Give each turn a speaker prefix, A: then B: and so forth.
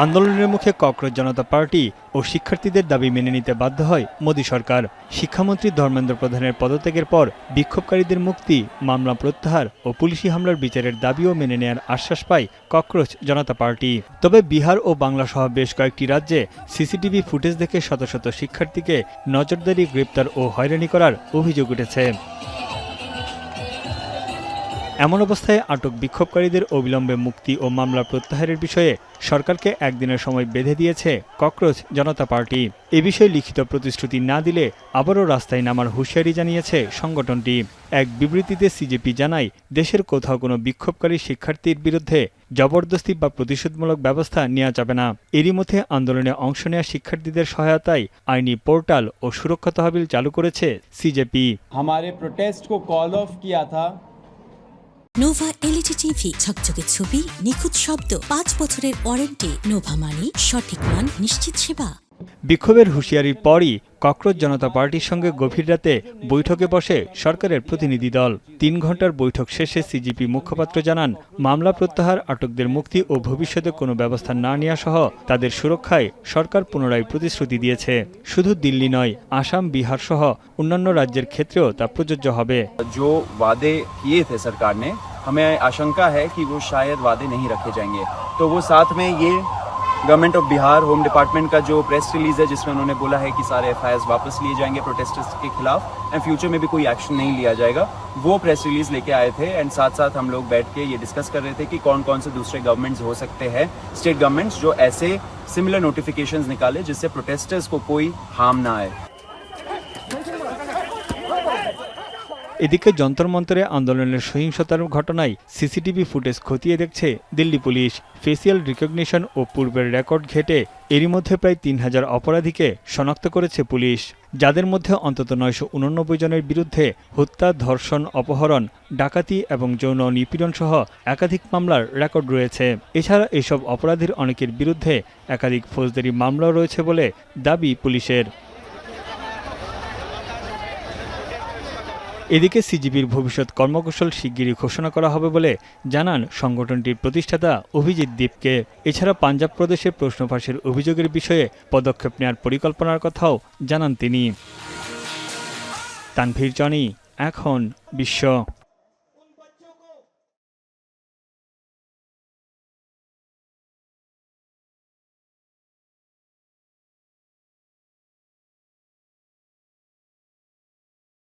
A: আন্দোলনের মুখে ককরোচ জনতা পার্টি ও শিক্ষার্থীদের দাবি মেনে নিতে বাধ্য হয় মোদী সরকার। শিক্ষামন্ত্রী ধর্মেন্দ্র প্রধানের পদত্যাগের পর বিক্ষোভকারীদের মুক্তি, মামলা প্রত্যাহার ও পুলিশি হামলার বিচারের দাবিও মেনে নেয়ার আশ্বাস পায় ককরোচ জনতা পার্টি। তবে বিহার ও বাংলা সহ বেশ কয়েকটি রাজ্যে সিসিটিভি ফুটেজ দেখে শত শত শিক্ষার্থীকে নজরদারি, গ্রেপ্তার ও হয়রানি করার অভিযোগ উঠেছে। এমন অবস্থায় আটক বিক্ষোভকারীদের অবিলম্বে মুক্তি ও মামলা প্রত্যাহারের বিষয়ে সরকারকে একদিনের সময় বেঁধে দিয়েছে ককরোচ জনতা পার্টি। এ বিষয়ে লিখিত প্রতিশ্রুতি না দিলে আবারও রাস্তায় নামার হুঁশিয়ারি জানিয়েছে সংগঠনটি। এক বিবৃতিতে সিজেপি জানায়, দেশের কোথাও কোনো বিক্ষোভকারী শিক্ষার্থীর বিরুদ্ধে জবরদস্তি বা প্রতিশোধমূলক ব্যবস্থা নেওয়া যাবে না। এরই মধ্যে আন্দোলনে অংশ নেওয়া শিক্ষার্থীদের সহায়তায় আইনি পোর্টাল ও সুরক্ষা তহবিল চালু করেছে সিজেপি।
B: हमारे प्रोटेस्ट को कॉल ऑफ किया था।
C: নোভা এলইডি টিভি, ঝকঝকে ছবি, নিখুঁত শব্দ, 5 বছরের ওয়ারেন্টি। নোভা মানি সঠিক মান, নিশ্চিত সেবা।
A: বিক্ষোভের হুঁশিয়ারির পরই ককরোচ জনতা পার্টির সঙ্গে গভীর রাতে বৈঠকে বসে সরকারের প্রতিনিধি দল। 3 ঘন্টার বৈঠক শেষে সিজিপি মুখপাত্র জানান, মামলা প্রত্যাহার, আটকদের মুক্তি ও ভবিষ্যতে কোনো ব্যবস্থা না নেওয়া সহ তাদের সুরক্ষায় সরকার পুনরায় প্রতিশ্রুতি দিয়েছে। শুধু দিল্লি নয়, আসাম, বিহার সহ অন্যান্য রাজ্যের ক্ষেত্রেও তা প্রযোজ্য হবে।
D: जो वादे किए थे सरकार ने, हमें आशंका है कि वो शायद वादे नहीं रखे जाएंगे। तो वो साथ में ये government of Bihar home department का जो प्रेस रिलीज है जिसमें उन्होंने बोला है कि सारे एफआईआर वापस लिए जाएंगे प्रोटेस्टर्स के खिलाफ एंड फ्यूचर में भी कोई एक्शन नहीं लिया जाएगा, वो प्रेस रिलीज लेके आए थे। एंड साथ साथ हम लोग बैठ के ये डिस्कस कर रहे थे कि कौन कौन से दूसरे गवर्नमेंट्स हो सकते हैं, स्टेट गवर्नमेंट्स, जो ऐसे सिमिलर नोटिफिकेशंस निकाले जिससे प्रोटेस्टर्स को कोई हार्म ना आए।
A: এদিকে যন্তর মন্তরে আন্দোলনের সহিংসতার ঘটনায় সিসিটিভি ফুটেজ খতিয়ে দেখছে দিল্লি পুলিশ। ফেসিয়াল রিকগনিশন ও পূর্বের রেকর্ড ঘেটে এরই মধ্যে প্রায় 3000 অপরাধীকে শনাক্ত করেছে পুলিশ, যাদের মধ্যে অন্তত 989 জনের বিরুদ্ধে হত্যা, ধর্ষণ, অপহরণ, ডাকাতি এবং যৌন নিপীড়ন সহ একাধিক মামলার রেকর্ড রয়েছে। এছাড়া এসব অপরাধীর অনেকের বিরুদ্ধে একাধিক ফৌজদারি মামলাও রয়েছে বলে দাবি পুলিশের। এদিকে সিজিপির ভবিষ্যৎ কর্মকৌশল শিগগিরই ঘোষণা করা হবে বলে জানান সংগঠনটির প্রতিষ্ঠাতা অভিজিৎ দীপকে। এছাড়া পাঞ্জাব প্রদেশে প্রশ্ন ফাঁসের অভিযোগের বিষয়ে পদক্ষেপ নেওয়ার পরিকল্পনার কথাও জানান তিনি। তানভীর জনি, এখন বিশ্ব।